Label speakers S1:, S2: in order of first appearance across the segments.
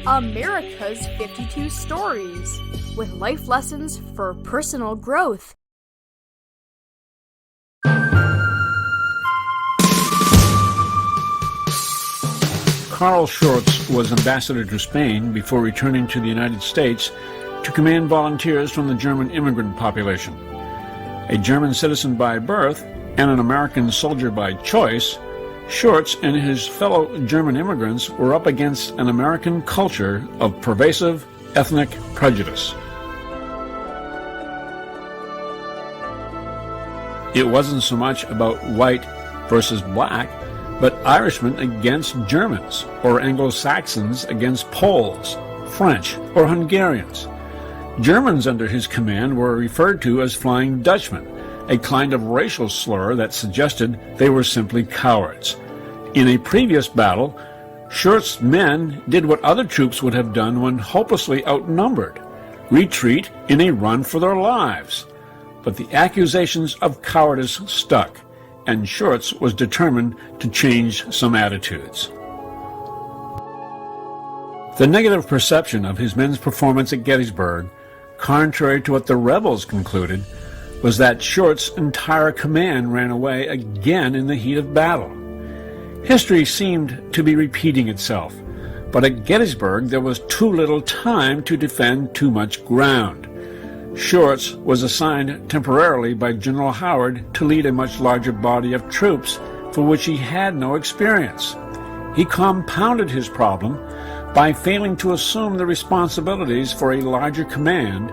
S1: America's 52 Stories, with life lessons for personal growth.
S2: Carl Schurz was ambassador to Spain before returning to the United States to command volunteers from the German immigrant population. A German citizen by birth and an American soldier by choice, Schurz and his fellow German immigrants were up against an American culture of pervasive ethnic prejudice. It wasn't so much about white versus black, but Irishmen against Germans, or Anglo-Saxons against Poles, French, or Hungarians. Germans under his command were referred to as Flying Dutchmen, a kind of racial slur that suggested they were simply cowards. In a previous battle, Schurz's men did what other troops would have done when hopelessly outnumbered: retreat in a run for their lives. But the accusations of cowardice stuck, and Schurz was determined to change some attitudes. The negative perception of his men's performance at Gettysburg, contrary to what the rebels concluded, was that Schurz's entire command ran away again in the heat of battle. History seemed to be repeating itself, but at Gettysburg there was too little time to defend too much ground. Schurz was assigned temporarily by General Howard to lead a much larger body of troops for which he had no experience. He compounded his problem by failing to assume the responsibilities for a larger command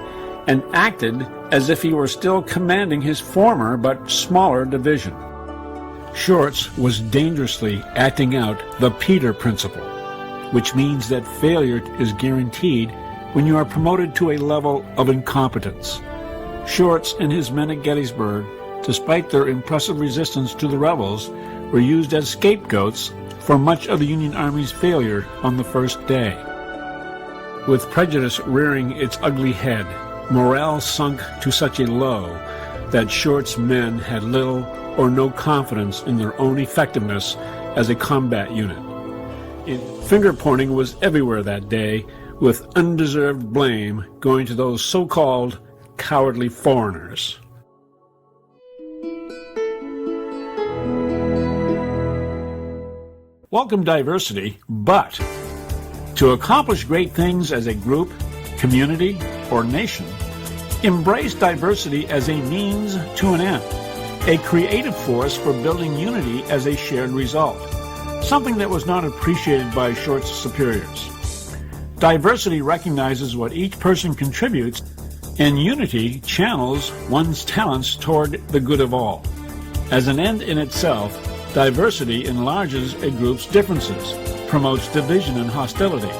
S2: and acted as if he were still commanding his former but smaller division. Schurz was dangerously acting out the Peter principle, which means that failure is guaranteed when you are promoted to a level of incompetence. Schurz and his men at Gettysburg, despite their impressive resistance to the rebels, were used as scapegoats for much of the Union Army's failure on the first day. With prejudice rearing its ugly head, morale sunk to such a low that Schurz's men had little or no confidence in their own effectiveness as a combat unit. Finger-pointing was everywhere that day, with undeserved blame going to those so-called cowardly foreigners. Welcome diversity, but to accomplish great things as a group, community, or nation, embrace diversity as a means to an end, a creative force for building unity as a shared result, something that was not appreciated by Schurz's superiors. Diversity recognizes what each person contributes, and unity channels one's talents toward the good of all. As an end in itself, diversity enlarges a group's differences, promotes division and hostility,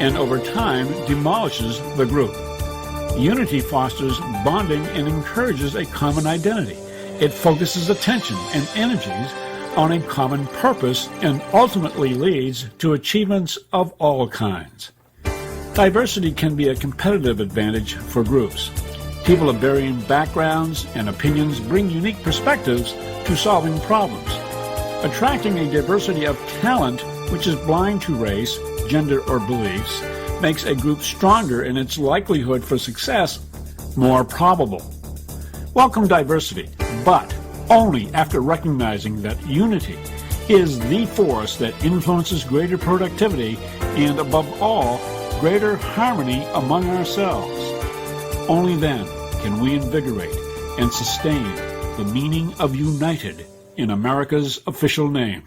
S2: and over time demolishes the group. Unity fosters bonding and encourages a common identity. It focuses attention and energies on a common purpose and ultimately leads to achievements of all kinds. Diversity can be a competitive advantage for groups. People of varying backgrounds and opinions bring unique perspectives to solving problems. Attracting a diversity of talent which is blind to race, gender, or beliefs makes a group stronger and its likelihood for success more probable. Welcome diversity, but only after recognizing that unity is the force that influences greater productivity and, above all, greater harmony among ourselves. Only then can we invigorate and sustain the meaning of united in America's official name.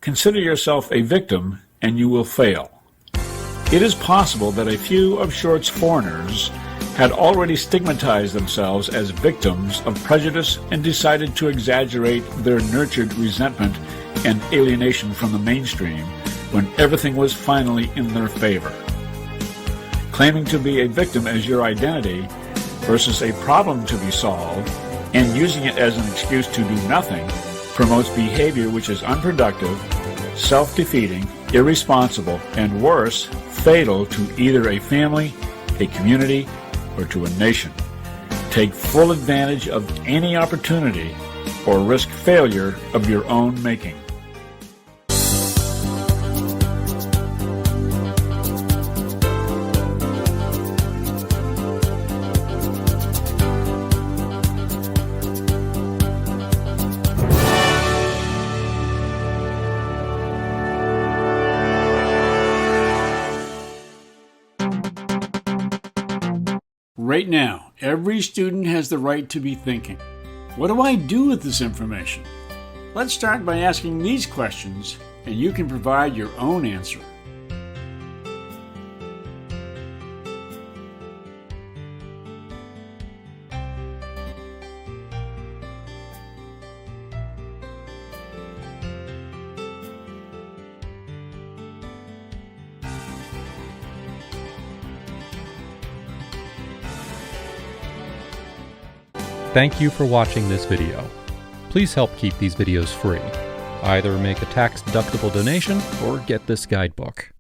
S2: Consider yourself a victim and you will fail. It is possible that a few of Schurz's foreigners had already stigmatized themselves as victims of prejudice and decided to exaggerate their nurtured resentment and alienation from the mainstream when everything was finally in their favor. Claiming to be a victim as your identity versus a problem to be solved and using it as an excuse to do nothing promotes behavior which is unproductive, self-defeating, irresponsible, and worse, fatal to either a family, a community, or to a nation. Take full advantage of any opportunity or risk failure of your own making. Right now, every student has the right to be thinking, what do I do with this information? Let's start by asking these questions, and you can provide your own answer.
S3: Thank you for watching this video. Please help keep these videos free. Either make a tax-deductible donation or get this guidebook.